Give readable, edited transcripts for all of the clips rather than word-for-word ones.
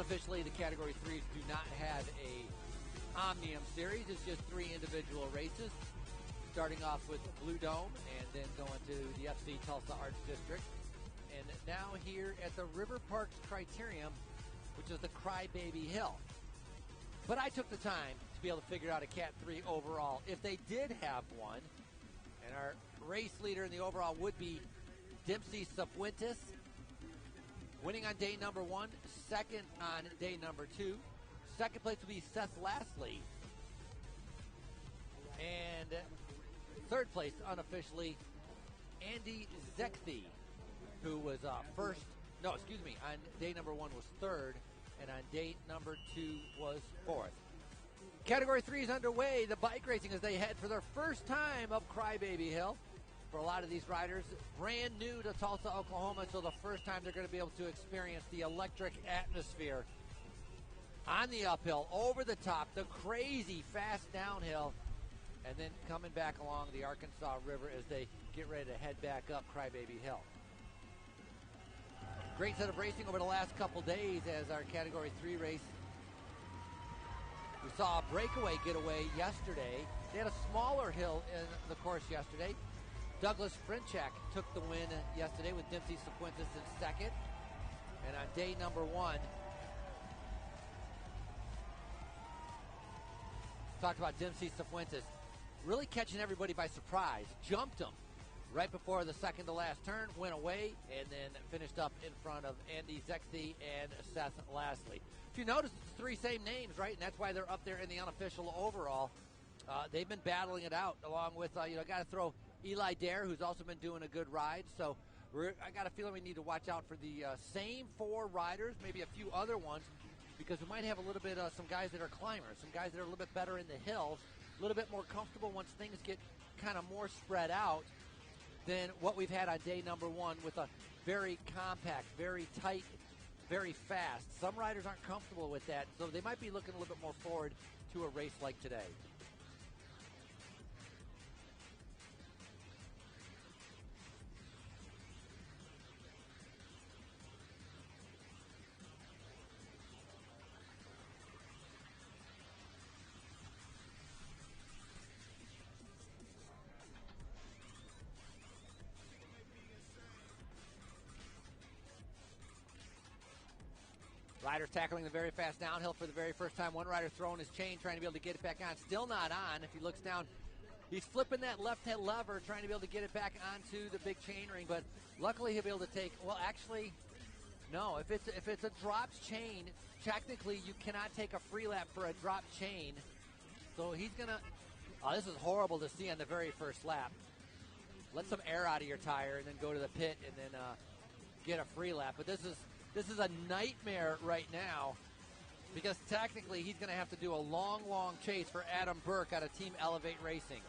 Unofficially, the Category 3s do not have a Omnium Series. It's just 3 individual races, starting off with Blue Dome and then going to the FC Tulsa Arts District. And now here at the River Parks Criterium, which is the Crybaby Hill. But I took the time to be able to figure out a Cat 3 overall, if they did have one. And our race leader in the overall would be Dempsey Cifuentes, winning on day number 1, second on day number 2. Second place will be Seth Lastly. And third place, unofficially, HenryBZE, who was first. No, excuse me. On day number 1 was third, and on day number 2 was fourth. Category 3 is underway. The bike racing as they head for their first time up Crybaby Hill. For a lot of these riders, brand new to Tulsa, Oklahoma, so the first time they're going to be able to experience the electric atmosphere on the uphill, over the top, the crazy fast downhill, and then coming back along the Arkansas River as they get ready to head back up Crybaby Hill. Great set of racing over the last couple days as our Category 3 race. We saw a breakaway getaway yesterday. They had a smaller hill in the course yesterday. Douglas Frinchak took the win yesterday with Dempsey Cifuentes in second. And on day number 1, talked about Dempsey Cifuentes really catching everybody by surprise. Jumped them right before the second to last turn, went away, and then finished up in front of HenryBZE and Seth Lastly. If you notice, it's the 3 same names, right? And that's why they're up there in the unofficial overall. They've been battling it out along with, got to throw Eli Dare, who's also been doing a good ride. So I got a feeling we need to watch out for the same 4 riders, maybe a few other ones, because we might have a little bit of some guys that are climbers, some guys that are a little bit better in the hills, a little bit more comfortable once things get kind of more spread out than what we've had on day number 1 with a very compact, very tight, very fast. Some riders aren't comfortable with that, so they might be looking a little bit more forward to a race like today. Riders tackling the very fast downhill for the very first time. One rider throwing his chain, trying to be able to get it back on. Still not on. If he looks down, he's flipping that left head lever, trying to be able to get it back onto the big chain ring. But luckily he'll be able to take, well, actually, no. If it's a dropped chain, technically you cannot take a free lap for a dropped chain. So he's going to, this is horrible to see on the very first lap. Let some air out of your tire and then go to the pit and then get a free lap. But this is a nightmare right now because technically he's going to have to do a long, long chase for Adam Burke out of Team Elevate Racing.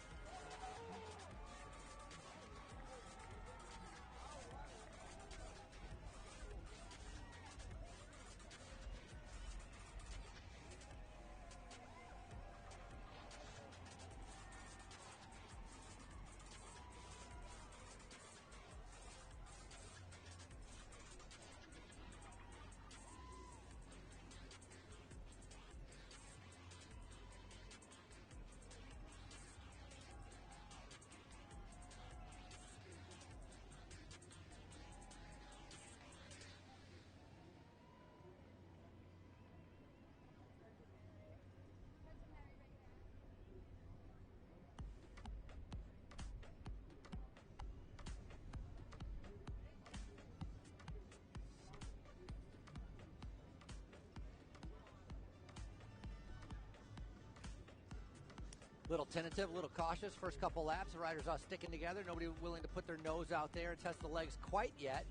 Little tentative, a little cautious. First couple laps, the riders are sticking together. Nobody willing to put their nose out there and test the legs quite yet.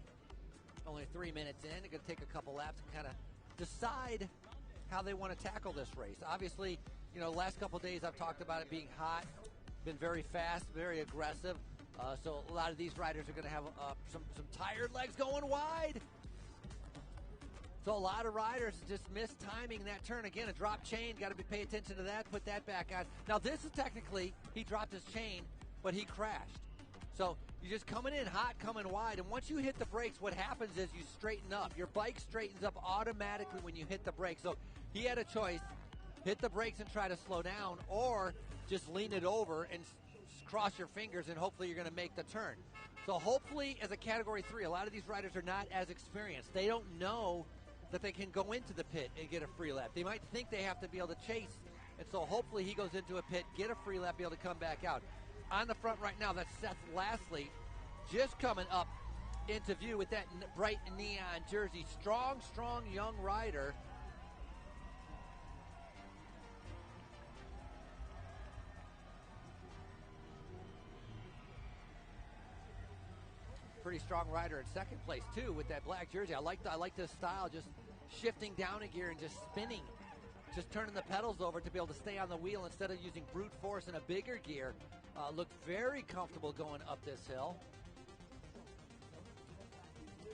Only 3 minutes in. They're going to take a couple laps and kind of decide how they want to tackle this race. Obviously, the last couple days I've talked about it being hot, been very fast, very aggressive. So a lot of these riders are going to have some tired legs going wide. So a lot of riders just missed timing that turn. Again, a drop chain, got to pay attention to that, put that back on. Now this is technically, he dropped his chain, but he crashed. So You're just coming in hot, coming wide, and once you hit the brakes, what happens is you straighten up. Your bike straightens up automatically when you hit the brakes. So he had a choice: hit the brakes and try to slow down, or just lean it over and cross your fingers, and hopefully you're going to make the turn. So hopefully, as a Category 3, a lot of these riders are not as experienced. They don't know that they can go into the pit and get a free lap. They might think they have to be able to chase, and so hopefully he goes into a pit, get a free lap, be able to come back out. On the front right now, that's Seth Lastly, just coming up into view with that bright neon jersey. Strong young rider. Pretty strong rider in second place too with that black jersey. I like this style, just shifting down a gear and just spinning, just turning the pedals over to be able to stay on the wheel instead of using brute force in a bigger gear. Looked very comfortable going up this hill.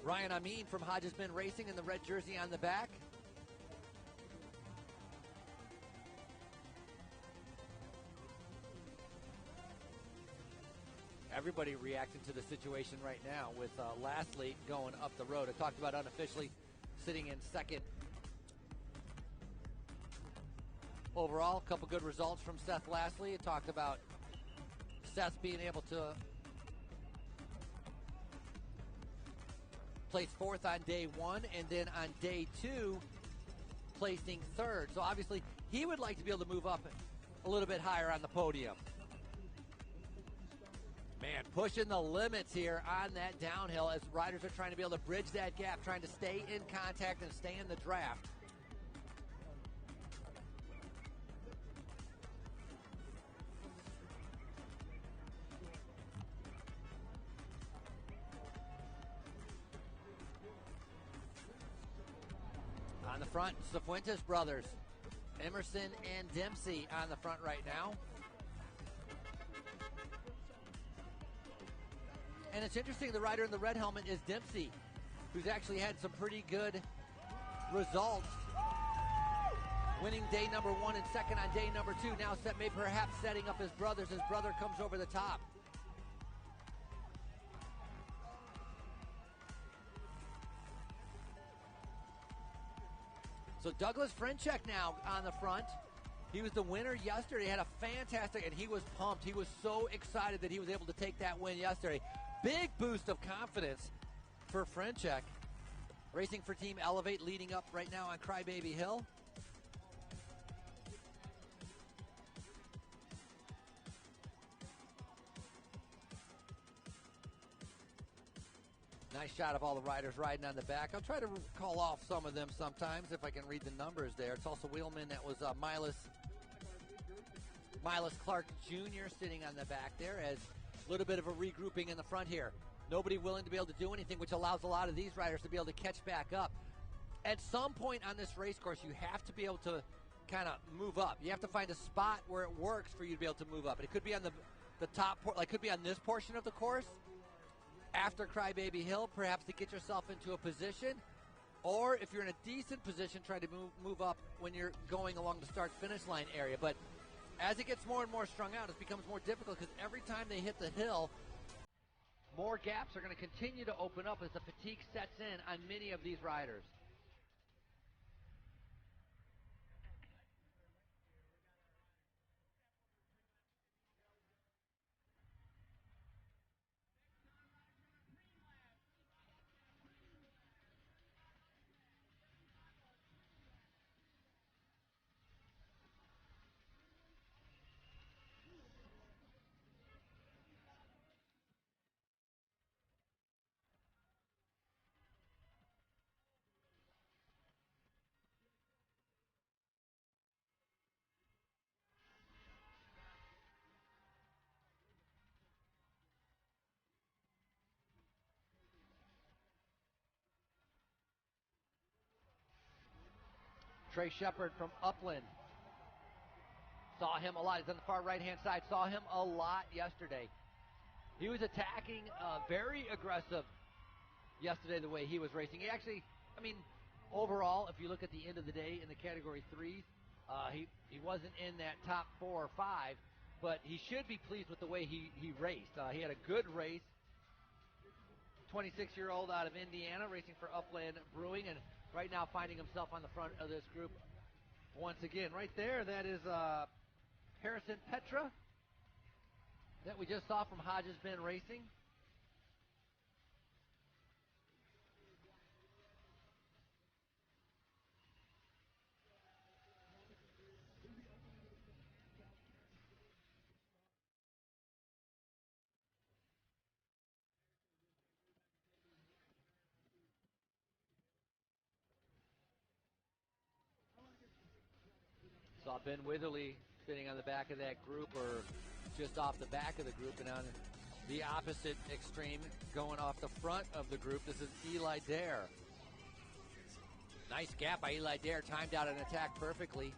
Ryan Amin from Hodges Bend Racing in the red jersey on the back. Everybody reacting to the situation right now with Lastly going up the road. I talked about unofficially sitting in second. Overall, a couple good results from Seth Lastly. I talked about Seth being able to place fourth on day one, and then on day two, placing third. So obviously, he would like to be able to move up a little bit higher on the podium. Man, pushing the limits here on that downhill as riders are trying to be able to bridge that gap, trying to stay in contact and stay in the draft. On the front, Cifuentes brothers, Emerson and Dempsey on the front right now. And it's interesting, the rider in the red helmet is Dempsey, who's actually had some pretty good results, winning day number one and second on day number two. Now perhaps setting up his brothers. His brother comes over the top. So Douglas Frenchek now on the front. He was the winner yesterday. He had a fantastic, and he was pumped. He was so excited that he was able to take that win yesterday. Big boost of confidence for Frenchek. Racing for Team Elevate, leading up right now on Crybaby Hill. Nice shot of all the riders riding on the back. I'll try to call off some of them sometimes if I can read the numbers there. It's also Wheelman. That was Milas Clark Jr. sitting on the back there as a little bit of a regrouping in the front here. Nobody willing to be able to do anything, which allows a lot of these riders to be able to catch back up. At some point on this race course, you have to be able to kind of move up. You have to find a spot where it works for you to be able to move up. And it could be on the top, like could be on this portion of the course, after Crybaby Hill, perhaps to get yourself into a position, or if you're in a decent position, try to move up when you're going along the start-finish line area. But as it gets more and more strung out, it becomes more difficult because every time they hit the hill, more gaps are going to continue to open up as the fatigue sets in on many of these riders. Trey Shepard from Upland. Saw him a lot. He's on the far right-hand side. Saw him a lot yesterday. He was attacking very aggressive yesterday the way he was racing. He actually, overall, if you look at the end of the day in the Category 3s, he wasn't in that top 4 or 5, but he should be pleased with the way he raced. He had a good race. 26-year-old out of Indiana, racing for Upland Brewing, and right now finding himself on the front of this group once again. Right there, that is Harrison Petra that we just saw from Hodges Bend Racing. Saw Ben Witherly sitting on the back of that group, or just off the back of the group, and on the opposite extreme, going off the front of the group, this is Eli Dare. Nice gap by Eli Dare, timed out an attack perfectly.